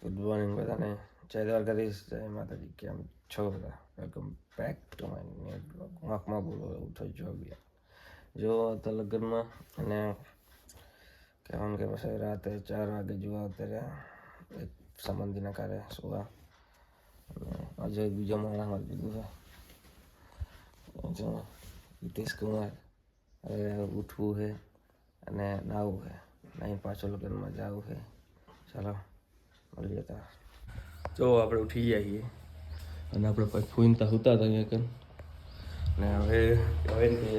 Good morning બધાને, જય દ્વારકાધીશ, જય માતાજી. કેમ છો બધા? Welcome back to my new blog. આંખમાં બોલો એવું થઈ ગયો જો તો લગ્નમાં અને કહેવાનું કે પછી રાતે 4 વાગે જોવા અત્યારે એક સંબંધીના ઘરે સુવા અને આજે બીજો માણસ મળી દીધું છે જો હિતેશ કુમાર. હવે ઉઠવું છે અને નાહવું છે, નાહી પાછો લગ્નમાં જવું છે. ચાલો મળીએ ત્યાં. જો આપણે ઉઠી ગયા છીએ અને આપણે પછી ફૂઈનતા સૂતા હતા અહીંયા કન ને હવે કે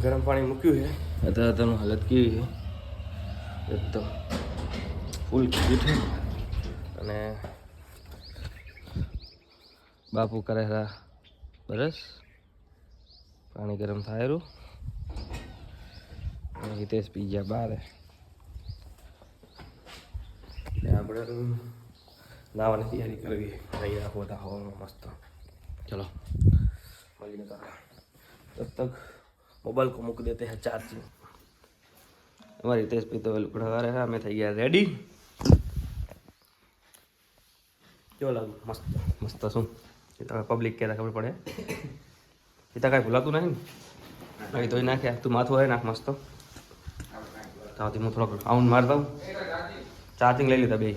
ગરમ પાણી મૂક્યું છે. અત્યારનું હાલત કેવી છે, એકદમ ફૂલ કીટ છે. અને બાપુ કરે બરસ પાણી ગરમ થાયરું અને હિતેશ પી ગયા બહાર. આપણે નાવાની તૈયારી કરવી નહીં રાખો બધા હવામાં મસ્ત. ચલો મળીએ तब तक मोबाइल को मूक देते हैं चार्जिंग. हमारे हितेश भी तो लुकड़ा रहे हैं, हमें થઈ ગયા રેડી. જો લાગુ મસ્ત મસ્ત શું પબ્લિક કહેતા ખબર પડે. પિતા કાંઈ ભૂલાતું નહીં ને અહીં ધોઈ નાખ્યા. તું માથું હોય નાખ મસ્ત. તાવથી હું થોડોક રાઉન્ડ માર દઉં. ચાર્જિંગ લઈ લીધા બે.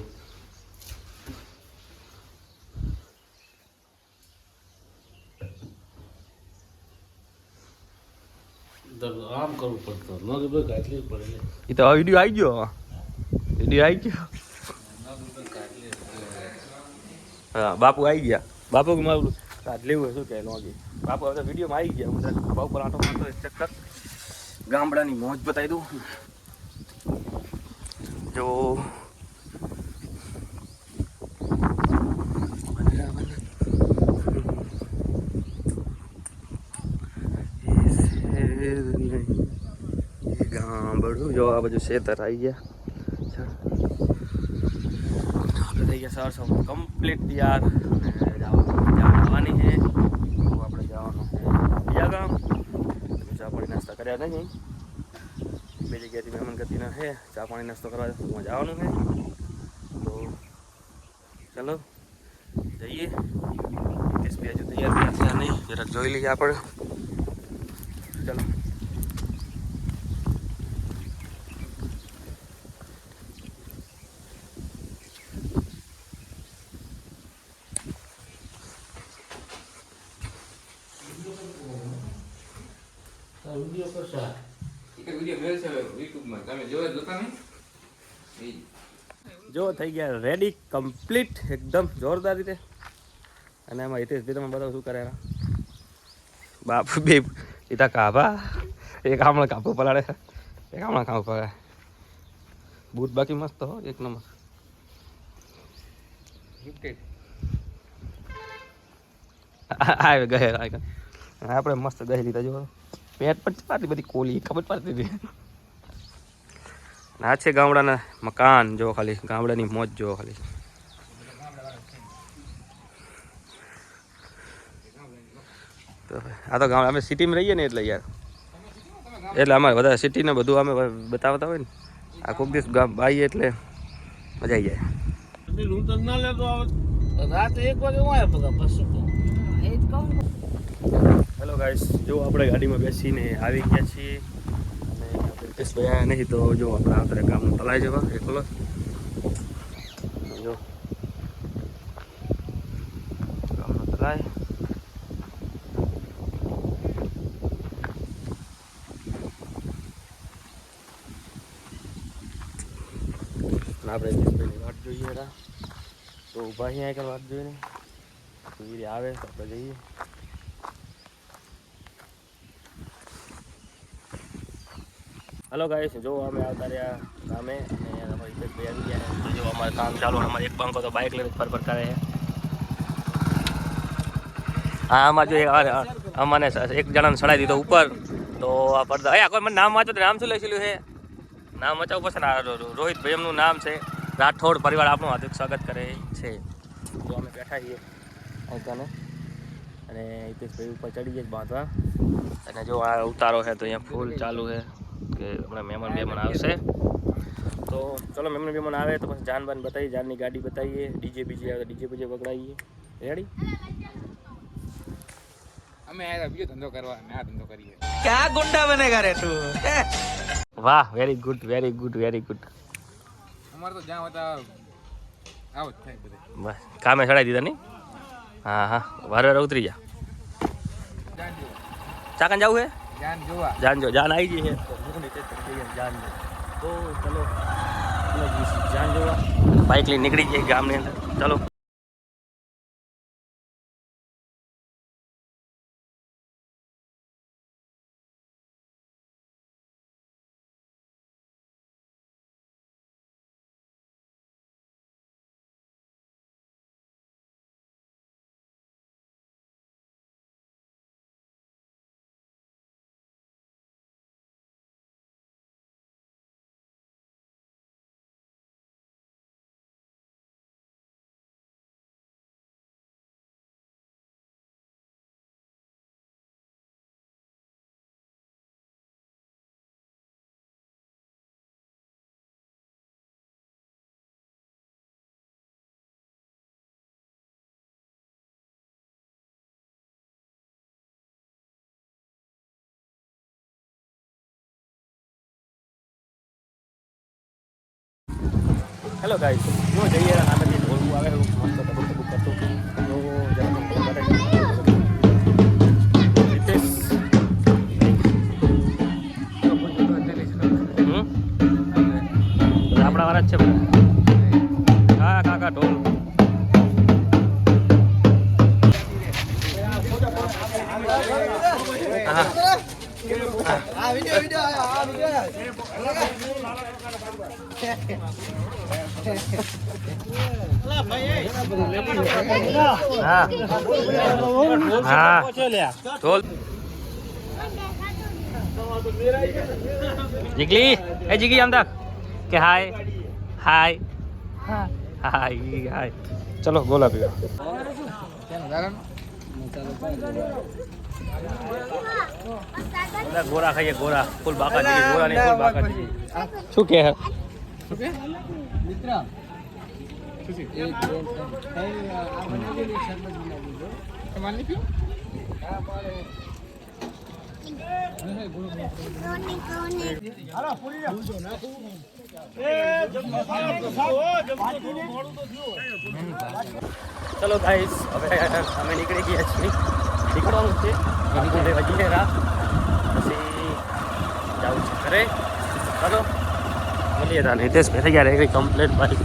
આમ કરવું પડતું ન કાઢલી પડે. એ તો વિડીયો આવી ગયો. હા બાપુ આવી ગયા. બાપુ મારું કાઢ લેવું શું કે નોગી. બાપુ હવે વિડીયોમાં આવી ગયા. હું બાપુ પર આંટો મારતો ચક્કર ગામડાની મોજ બતાવી દઉં. જો ગામડું જો આ બાજુ શેતર આવી ગયા. આપણે થઈ ગયા સરસો કમ્પ્લીટ તૈયાર. જવાની છે તો આપણે જવાનું છે બીજા ગામ. ચા પાણી નાસ્તા કર્યા નહીં. બે જગ્યાથી મહેમાન ગતિના છે. ચા પાણી નાસ્તો કરવા જવાનું છે તો ચલો જઈએ. હિતેશ હજુ તૈયાર થયા નહીં, જરાક જોઈ લઈએ આપણે. ચલો વિડીયો કરશા જો થઈ ગયા રેડી કમ્પ્લીટ એકદમ જોરદાર રીતે. અને એમાં હિતેશ ભાઈ તમે બતાવો શું કરે બાપ બે પિતા કાભા. એક હમણાં કાપવું પલાડે, એક હમણાં ખાવું પડે. બૂટ બાકી મસ્ત હો, એક નંબર. આવે ગયે આપણે મસ્ત દહી લીધા. જો પેટ પર પાતી બધી કોલી ખબર પડતી હતી. આ છે ગામડાના મકાન. જો ખાલી ગામડાની મોજ જો ખાલી. તો આ તો ગામડા અમે સિટીમાં રહીએ ને એટલે યાર, એટલે અમારે વધારે સિટીને બધું અમે બતાવતા હોય ને. આ ખૂબ દિવસ ગામ આવીએ એટલે મજા આવી જાય. લૂંટન ના લેતો રાતે 1 વાગે હું આવ્યા બધા બસ એ જ કહું. હેલો ગાઈસ, જો આપણે ગાડીમાં બેસીને આવી ગયા છીએ અને હિતેશ ભાઈ આવ્યા નહીં તો જો આપણે આપણે કામનું તલાઈ જવા એકલો. જો કામનું તલાય. આપણે હિતેશભાઈની વાટ જોઈએ હતા તો ઊભા અહીંયા આગળ વાટ જોઈને આવે તો આપણે જઈએ. हेलो गाइस, जो हमें आता रहा गाँव में हमारे હિતેશભાઈ આવી ગયા. तो जो हमारे काम चालू है. हमारे एक पंखो तो बाइक लेकर पर करे है. हाँ हमारे जो अमने एक जन सड़ाई दी तो ऊपर तो आ પડદા અયા કોઈ મને નામ વાંચો તો નામ શું લખેલું છે? નામ વાંચવું પડશે ને. રોહિત ભાઈ એમનું નામ છે. રાઠોડ પરિવાર આપનું હાર્દિક સ્વાગત કરે છે. તો અમે બેઠા છીએ અહીં અને હિતેશભાઈ ઉપર ચડી જાય બાંધવા. અને જો આ ઉતારો છે તો અહીંયા ફૂલ ચાલુ છે કે હમણાં મહેમાન આવશે તો ચલો મહેમાન આવે તો પછી જાન બાન બતાવીએ, જાનની ગાડી બતાવીએ, ડીજે બીજે આવે તો ડીજે બીજે વગડાવીએ. રેડી? અમે આયા બીજો ધંધો કરવા ને આ ધંધો કરીએ. क्या गुंडा बनेगा रे तू? વાહ, very good, very good, very good. અમારે તો જ્યાં હતા આવો જ થાય બધે. બસ કામે ચડાવી દીધા નહીં? હા હા, વારે વારે ઉતરી જા. જાન જોવા. ચાકન જવું હે? જાન જોવા. જાન જો, જાન આવી ગઈ છે જાન જો. તો ચલો જાન જોવા બાઇક લઈને નીકળી જઈએ ગામની અંદર. ચલો. હેલો ગાઈસ, જો જઈએ આનાથી ઢોલવું આવે મસ્ત ડબલ ડબલ કરતો તો રિતેશ આપણા વાળા જ છે બધા. હા કાકા ઢોલ. જીગલી એ જીગી આમ તક કે હાય હાય હાય હાય. ચલો ગોલા પીવા. બધા ગોરા ખાઈએ, ગોરા ફૂલ બાકા દીધી, ગોરા નહીં ફૂલ બાકા દીધી. શું કે मित्र ચલો ગાઈસ, હવે અમે નીકળી ગયા છીએ. નીકળવાનું છે હજી પછી જવું છે ઘરે. ચાલો મળીએ તા. હિતેશ ભાઈ થઈ ગયા રે કમ્પ્લેટ બાઈક.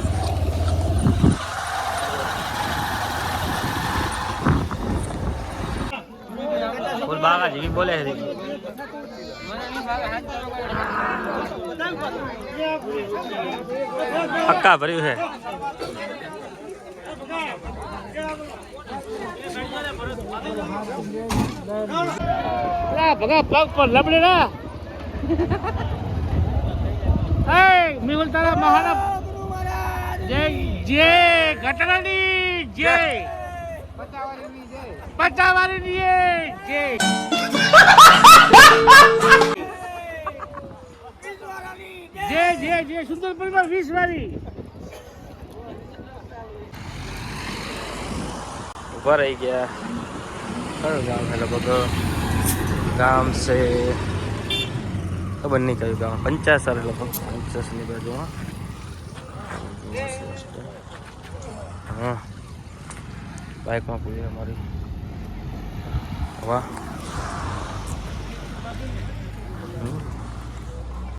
ફૂલ બાગા જેવી બોલે છે. પક્કા ભર્યું છે. ભગા પગ પર લબડે ના મેહુલ તારા મહારાજ જય જય ઘટનાની જય પચાવાળીની જય જય જય જય સુંદર પરિવાર 20 વાળી ऊपर ही गया. कौन गाँव है लगभग गांव से खबर नहीं कहीं गाँव 50 साल लगभग 50 ની બાજુમાં. હા બાઇકમાં પૂરી અમારી. વાહ